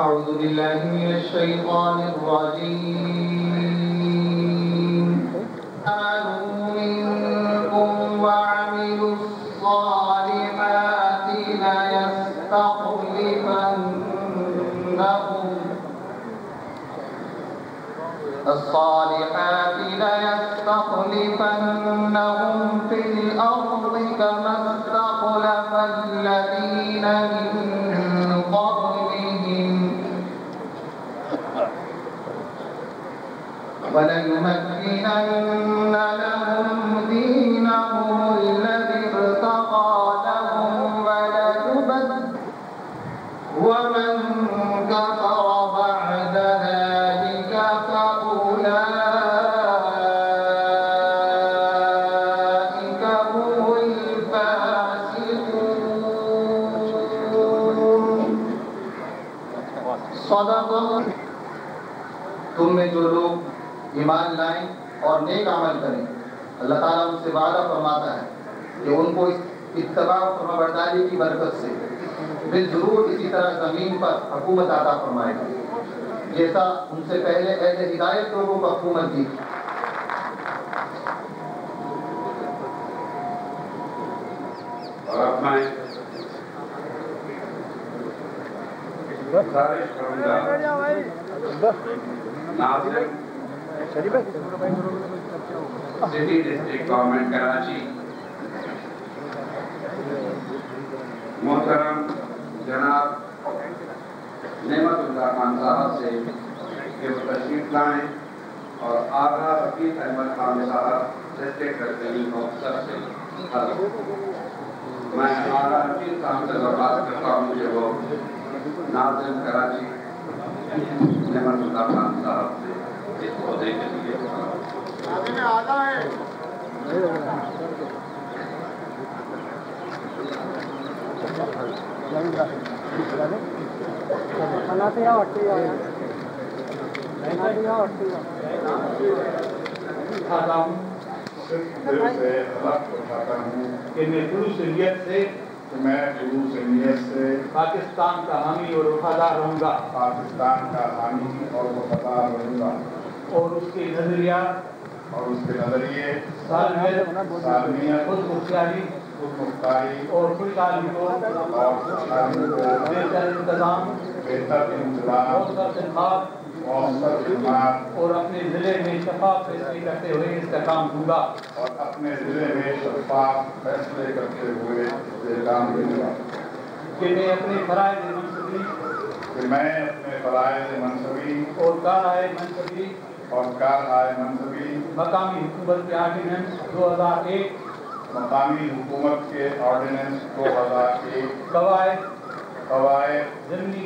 أعوذ بالله من الشيطان الرجيم. آمنوا منكم وعملوا الصالحات ليستخلفنهم في الأرض كما استخلف الذين من قبلهم وليمكنن لهم دينهم الذي ارتضى لهم ومن كفر بعد ذلك فأولئك هم الفاسقون. صدق. تم میں جو لوگ ایمان لائیں اور نیک عمل کریں، اللہ تعالیٰ ان سے وعدہ فرماتا ہے کہ ان کو اس اتباع و فرمانبرداری کی برکت سے بالضرور اسی طرح زمین پر حکومت عطا فرمائے گا، جیسا ان سے پہلے اہل ہدایت لوگوں کو حکومت دی. اور اب میں گزارش کروں گا ناظرین سٹی ڈسٹرکٹ گورنمنٹ کراچی محترم جناب نعمت اللہ خان صاحب سے کہ وہ تشریف لائیں اور آغا حفیظ احمد خان صاحب ڈسٹرکٹ ریٹرننگ آفیسر سے حلف. میں آغا حفیظ صاحب سے درخواست کرتا ہوں کہ وہ ناظرین کراچی نعمت اللہ خان صاحب سے اس عہدے کے لیے کہ میں خلوص نیت سے پاکستان کا حامی اور وفادار رہوں گا اور اس کے نظریات سالمیت خود مختاری اور خود تعلیم کو بہتر انتظام اور اپنے ضلع میں شفاف فیصلے کرتے ہوئے اس کا کام دوں گا کہ میں اپنے فرائض منصبی اور کارآئے منصبی مقامی حکومت کے آرڈیننس 2001 قواعد ضمنی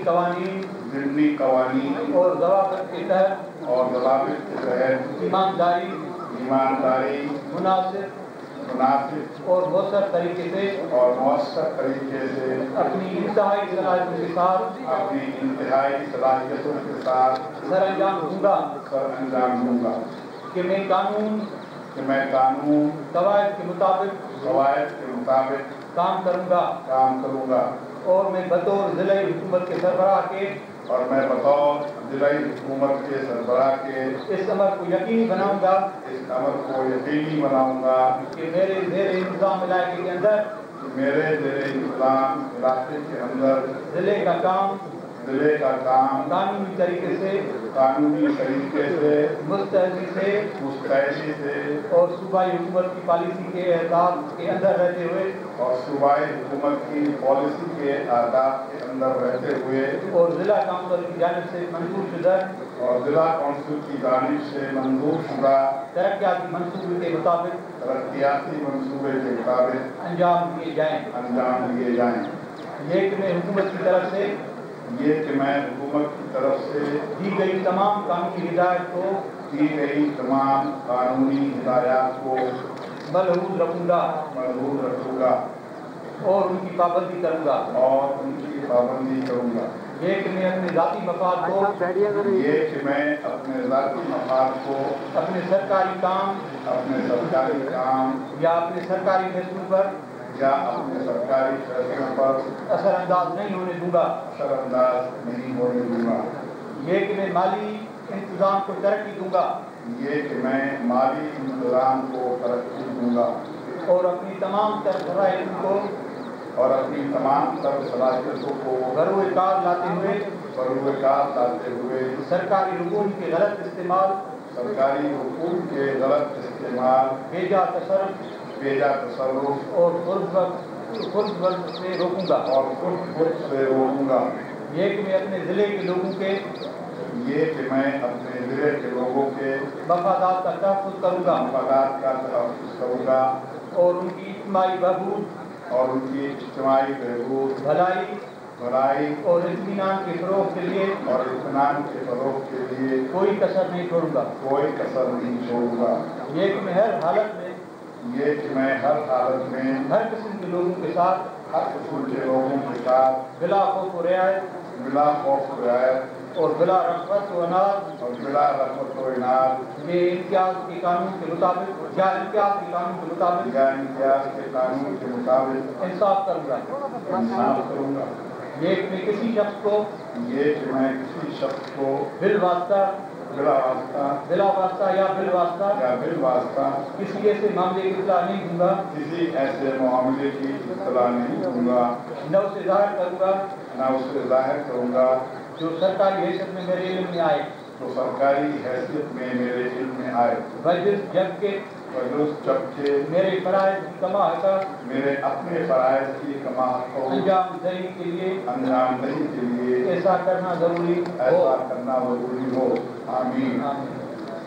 قوانین اور ضوابط کے تحت ایمانداری مناسب اور مؤثر طریقے سے اپنی انتہائی صلاحیتوں کے ساتھ سر انجام دوں گا کہ میں قانون قواعد کے مطابق کام کروں گا اور میں بطور ضلعی حکومت کے سربراہ کے ضلعی حکومت کے سربراہ کے اس امر کو یقینی بناؤں گا اس امر کو یقینی بناؤں گا کہ میرے زیر انتظام علاقے کے اندر میرے زیر انتظام علاقے کے اندر ضلع کا کام قانونی طریقے سے مستعدی سے اور صوبائی حکومت کی پالیسی کے اہداف کے اندر رہتے ہوئے اور ضلع کونسل کی جانب سے منظور شدہ ترقیاتی منصوبے کے مطابق انجام دیے جائیں یہ کہ میں حکومت کی طرف سے دی گئی تمام قانونی ہدایات کو ملحوظ رکھوں گا اور ان کی پابندی کروں گا یہ کہ میں اپنے ذاتی مفاد کو اپنے سرکاری کام یا اپنے سرکاری فیصلوں پر اثر انداز نہیں ہونے دوں گا یہ کہ میں مالی انتظام کو ترقی دوں گا اور اپنی تمام تر صلاحیتوں کو بروئے کار لاتے ہوئے سرکاری حقوق کے غلط استعمال بیجا تصرف اور خود سے روکوں گا یہ کہ میں اپنے ضلع کے لوگوں کے مفادات کا تحفظ کروں گا اور ان کی اجتماعی بہبود بھلائی اور اطمینان کے فروغ کے لیے کوئی کسر نہیں چھوڑوں گا یہ کہ میں ہر حالت میں ہر قسم کے لوگوں کے ساتھ بلا خوف و رعایت اور بلا رغبت و عناد یہ امتیاز کے قانون کے مطابق انصاف کروں گا یہ کہ میں کسی شخص کو بلا واسطہ یا بالواسطہ کسی ایسے معاملے کی اطلاع نہیں دوں گا نہ اسے ظاہر کروں گا جو سرکاری حیثیت میں میرے علم میں آئے وجہ جبکہ میرے فرائض کی کما انجام دہی کے لیے ایسا کرنا ضروری ہو آمین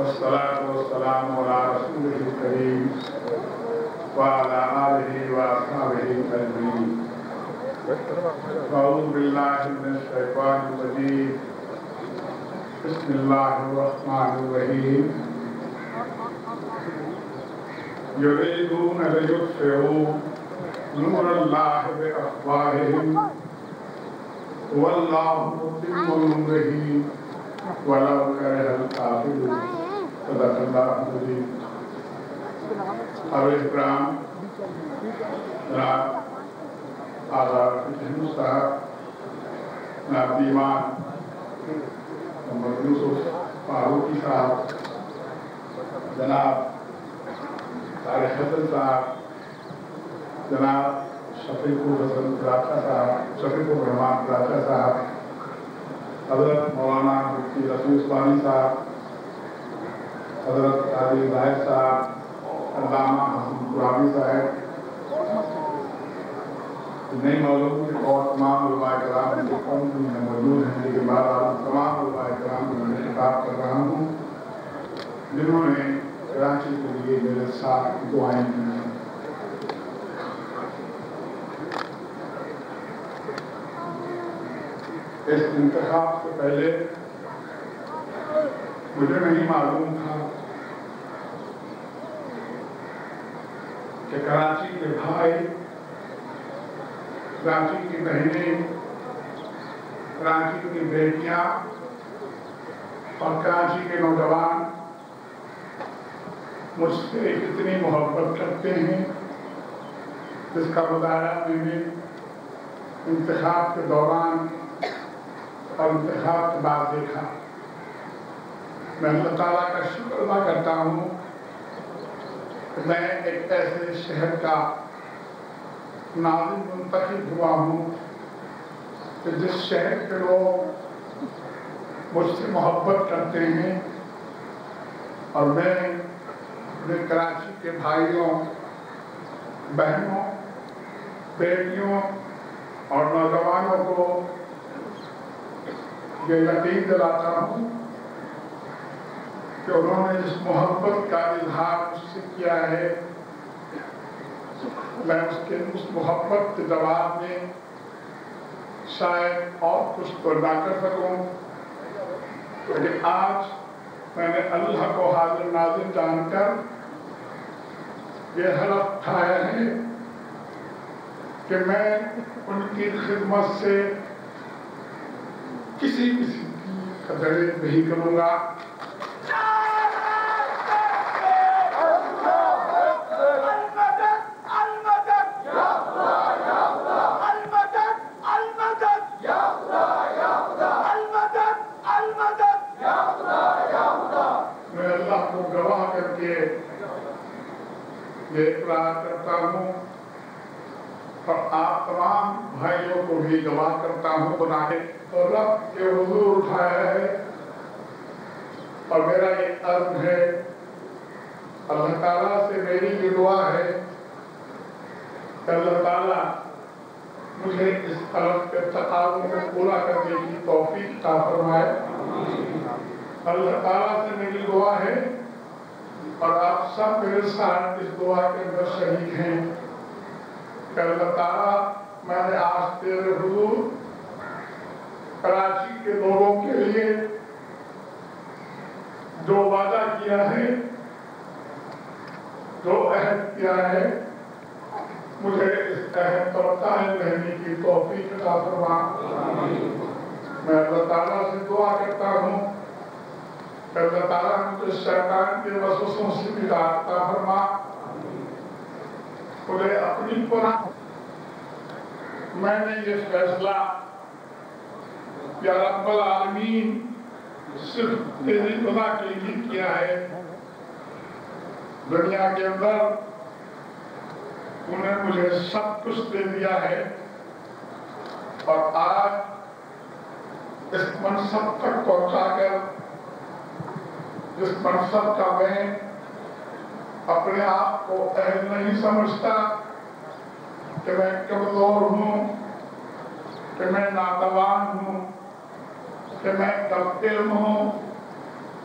والصلاة والسلام على رسوله الكريم وعلى آله وأصحابه أجمعين أعوذ بالله من الشيطان الرجيم بسم الله الرحمن الرحيم يريدون ليطفئوا نور الله بأفواههم والله متم نوره ولو كره الكافرون صدق الله العظيم. حضرت کرام جناب آزاد حسین صاحب، جناب دیوان محمد یوسف فاروقی صاحب، جناب طارق حسن صاحب، جناب شفیق الحسن راکھا صاحب، شفیق الرحمان راکھا صاحب، حضرت مولانا مفتی رفیع عثمانی صاحب، حضرت قاضی ظاہر صاحب، علامہ حسن قرآنی صاحب، نہیں معلوم کہ اور تمام علماء کرام جو قوم میں موجود ہیں، لیکن بہرحال تمام علماء کرام کو میں خطاب کر رہا ہوں جنہوں نے کراچی کے لیے میرے ساتھ دعائیں کی ہیں۔ اس انتخاب سے پہلے مجھے نہیں معلوم تھا کہ کراچی کے بھائی، کراچی کی بہنیں، کراچی کی بیٹیاں اور کراچی کے نوجوان مجھ سے اتنی محبت کرتے ہیں، جس کا مظاہرہ میں نے انتخاب کے دوران اور انتخاب کے بعد دیکھا۔ میں اللہ تعالیٰ کا شکر ادا کرتا ہوں کہ میں ایک ایسے شہر کا ناظم منتخب ہوا ہوں کہ جس شہر کے لوگ مجھ سے محبت کرتے ہیں، اور میں اپنے کراچی کے بھائیوں، بہنوں، بیٹیوں اور نوجوانوں کو یہ یقین دلاتا ہوں کہ انہوں نے جس محبت کا اظہار مجھ سے کیا ہے، میں اس محبت کے جواب میں شاید اور کچھ تو نہ کر سکوں، لیکن آج میں نے اللہ کو حاضر ناظر جان کر یہ حلف اٹھایا ہے کہ میں ان کی خدمت سے کسی کی قدر نہیں کروں گا۔ میں اللہ کو گواہ کر کے یہ اقرار کرتا ہوں، اور آپ تمام بھائیوں کو بھی گواہ کرتا ہوں بنا کے، اور رب کے حضور اٹھایا ہے، اور میرا یہ عزم ہے، اللہ تعالیٰ سے میری یہ دعا ہے کہ اللہ تعالیٰ مجھے اس عزم کے تقاضوں کو پورا کرنے کی توفیق عطا فرمائے۔ اللہ تعالیٰ سے میری دعا ہے، اور آپ سب میرے ساتھ اس دعا کے اندر شریک ہیں کہ اللہ تعالیٰ میں نے آج تیرے حضور کراچی کے لوگوں کے لیے جو وعدہ کیا ہے، جو عہد کیا ہے، مجھے اس عہد پر قائم رہنے کی توفیق عطا فرما۔ میں اللہ تعالیٰ سے دعا کرتا ہوں کہ اللہ تعالیٰ مجھے شیطان کے وسوسوں سے نجات عطا فرما، مجھے اپنی پناہ۔ میں نے یہ فیصلہ یا رب العالمین صرف تیری رضا کے لیے کیا ہے۔ دنیا کے اندر انہیں مجھے سب کچھ دے دیا ہے، اور آج اس منصب تک پہنچا کر، جس منصب کا میں اپنے آپ کو اہل نہیں سمجھتا، کہ میں کمزور ہوں، کہ میں ناتوان ہوں، کہ میں کم علم ہوں،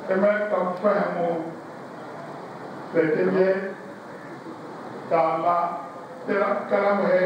کہ میں کم فہم ہوں، لیکن یہ کہ اللہ تیرا کرم ہے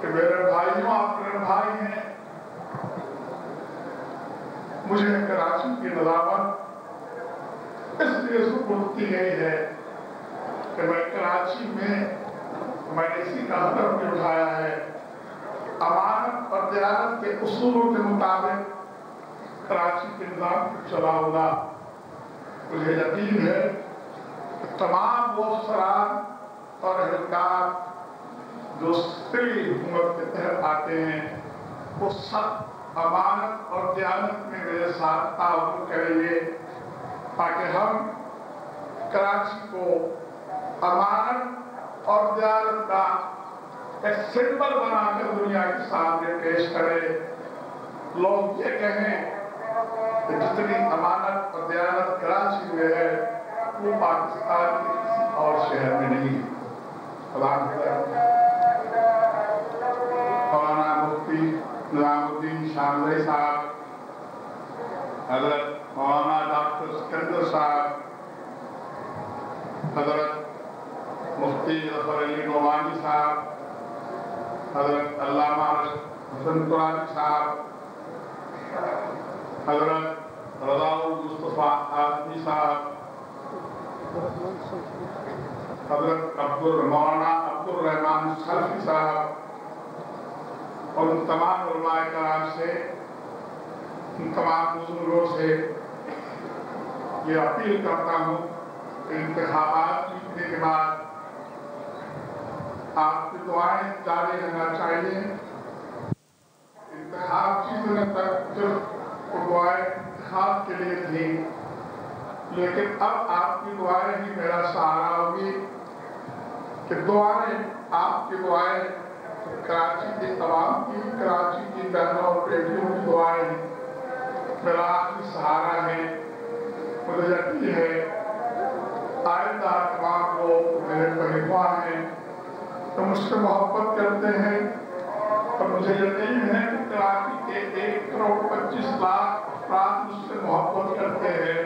کہ میرے بھائیوں آپ میرے بھائی ہیں، مجھے کراچی کی نظامت اس لیے سپرد کی گئی ہے کہ میں کراچی میں نے اسی کا ہدف بھی اٹھایا ہے، امانت اور دیانت کے اصولوں کے مطابق کراچی کے نظام کو چلاؤں گا۔ مجھے یقین ہے کہ تمام وہ افسران اور اہلکار جو سری حکومت کے تحت آتے ہیں وہ سب امانت اور دیانت میں میرے ساتھ تعاون کریں گے تاکہ ہم کراچی کو امانت اور دیانت کا ایک سمبل بنا کر دنیا کے سامنے پیش کرے۔ لوگ یہ کہیں کہ جتنی امانت اور دیانت کراچی میں ہے وہ پاکستان کے کسی اور شہر میں نہیں ہے۔ مولانا مفتی نظام الدین شاملی صاحب، حضرت مولانا ڈاکٹر سکندر صاحب، حضرت مفتی ظفر علی نعمانی صاحب، حضرت علامہ حسن قرآنی صاحب، حضرت رضا مصطفیٰ آدمی صاحب، حضرت مولانا عبد الرحمان سلفی صاحب اور ان تمام علماء کرام سے، ان تمام بزرگوں سے یہ اپیل کرتا ہوں کہ انتخابات جیتنے کے بعد آپ کی دعائیں جاری رہنا چاہیے۔ انتخاب جیتنے تک صرف دعائیں انتخاب کے لیے تھیں، لیکن اب آپ کی دعائیں ہی میرا سہارا ہوگی کہ دعائیں، آپ کی دعائیں کراچی کے تمام کی، کراچی کی بہنوں اور بیٹیوں کی دعائیں میرا آخری سہارا ہے۔ مجھے یقین ہے آئندہ تمام لوگ میرے پہلوان ہیں تو مجھ سے محبت کرتے ہیں، اور مجھے یقین ہے کہ کراچی کے 1.25 کروڑ افراد مجھ سے محبت کرتے ہیں،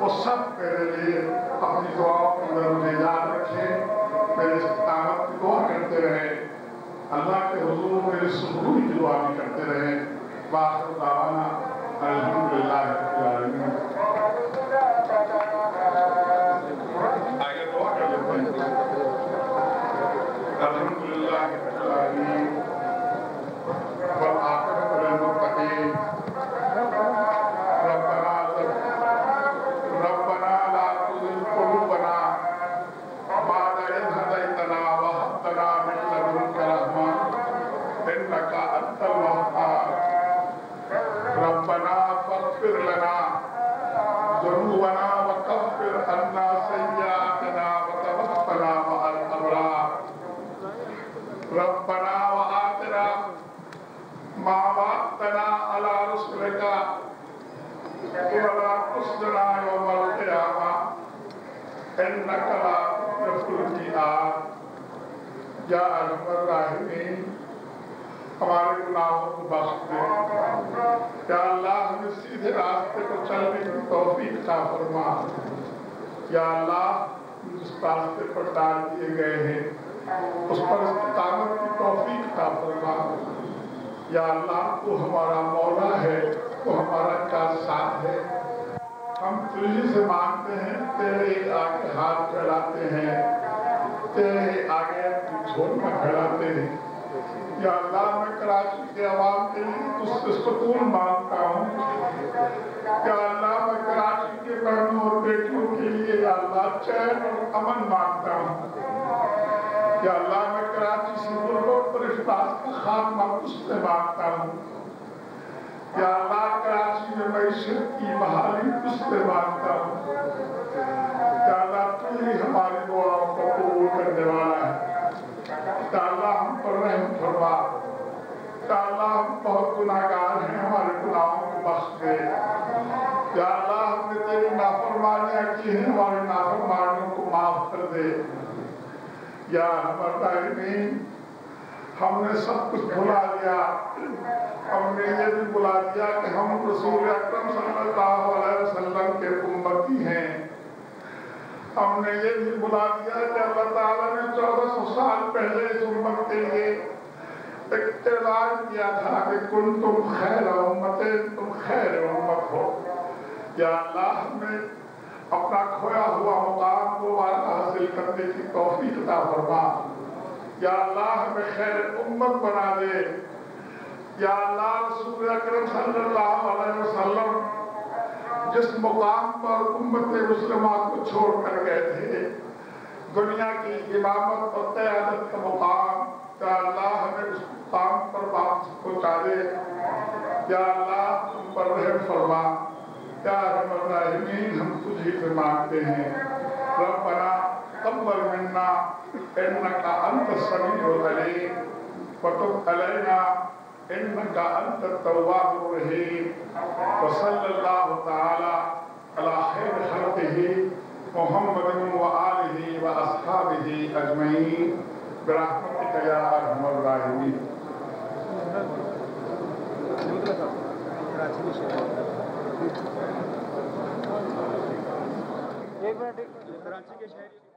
وہ سب میرے لیے اپنی دعاؤں کے اندر مجھے یاد رکھیں، میرے استقامت کی دعا کرتے رہیں، اللہ کے حضور میرے سرور کی دعا بھی کرتے رہیں۔ وآخر دعوانا الحمدللہ رب العالمین۔ آگے دعا کر لیتے ہیں۔ الحمدللہ رب العالمین والعاقبۃ للمتقین۔ ربنا لا تزغ قلوبنا بعد إذ هديتنا وهب لنا من لدنك رحمة إنك أنت الوهاب۔ ربنا فاغفر لنا ذنوبنا وكفر عنا سيئاتنا وتوفنا مع الأبرار۔ ربنا وآتنا ما وعدتنا على رسلك ولا تخزنا يوم القيامة إنك لا تخلف الميعاد۔ یا ارحم الراحمین، ہمارے گناہوں کو بخش دے۔ یا اللہ ہمیں سیدھے راستے پر چلنے کی توفیق عطا فرما۔ یا اللہ جس راستے پر ڈال دیے گئے ہیں اس پر استقامت کی توفیق عطا فرما۔ یا اللہ تو ہمارا مولا ہے، تو ہمارا کارساز ہے، ہم تجھے سے مانگتے ہیں، تیرے آگے ہاتھ پھیلاتے ہیں، تیرے آگے جھولنا پھیلاتے ہیں۔ یا اللہ میں کراچی کے عوام کے لیے تجھ سے سکون مانگتا ہوں۔ یا اللہ میں کراچی کے بہنوں اور بیٹیوں کے لیے یا اللہ چین اور امن مانگتا ہوں۔ یا اللہ میں کراچی سے غربت اور افلاس کا خاتمہ تجھ سے مانگتا ہوں۔ یا اللہ کراچی میں معیشت کی بحالی تجھ سے مانگتا ہوں۔ یا اللہ تو ہی ہماری دعاؤں کو قبول کرنے والا ہے۔ یا اللہ ہم پر رحم فرما۔ یا اللہ ہم بہت گناہگار ہیں، ہمارے گناہوں کو بخش دے۔ یا اللہ ہم نے تیری نافرمانیاں کی ہیں، ہماری نافرمانیوں کو معاف کر دے۔ یا الراحمین، ہم نے سب کچھ بھلا دیا، ہم نے یہ بھی بلا دیا کہ ہم رسول اکرم صلی اللہ علیہ وسلم کے امتی ہیں۔ ہم نے یہ بھی بلا دیا کہ اللہ تعالیٰ نے 1400 سال پہلے اس امت کے لیے اعلان کیا تھا کہ کنتم خیر امت، تم خیر امت ہو. یا اللہ ہمیں اپنا کھویا ہوا مقام دوبارہ حاصل کرنے کی توفیق عطا فرما. یا اللہ ہمیں خیر امت بنا دے. یا اللہ رسول اکرم صلی اللہ علیہ وسلم جس مقام پر امت مسلمہ کو چھوڑ کر گئے تھے، دنیا کی امامت اور قیادت کا مقام، یا اللہ ہمیں اس مقام پر واپس پہنچا دے. یا اللہ تم پر رحم فرما. یا ارحم الراحمین ہم تجھ ہی سے مانگتے ہیں. ربنا تقبل منا انک انت السمیع العلیم وتب علینا انک انت التواب الرحیم. وصلی اللہ تعالی علی خیر خلقہ محمد وآلہ واصحابہ اجمعین برحمتک یا ارحم الراحمین. ایک منٹ کراچی کے شہری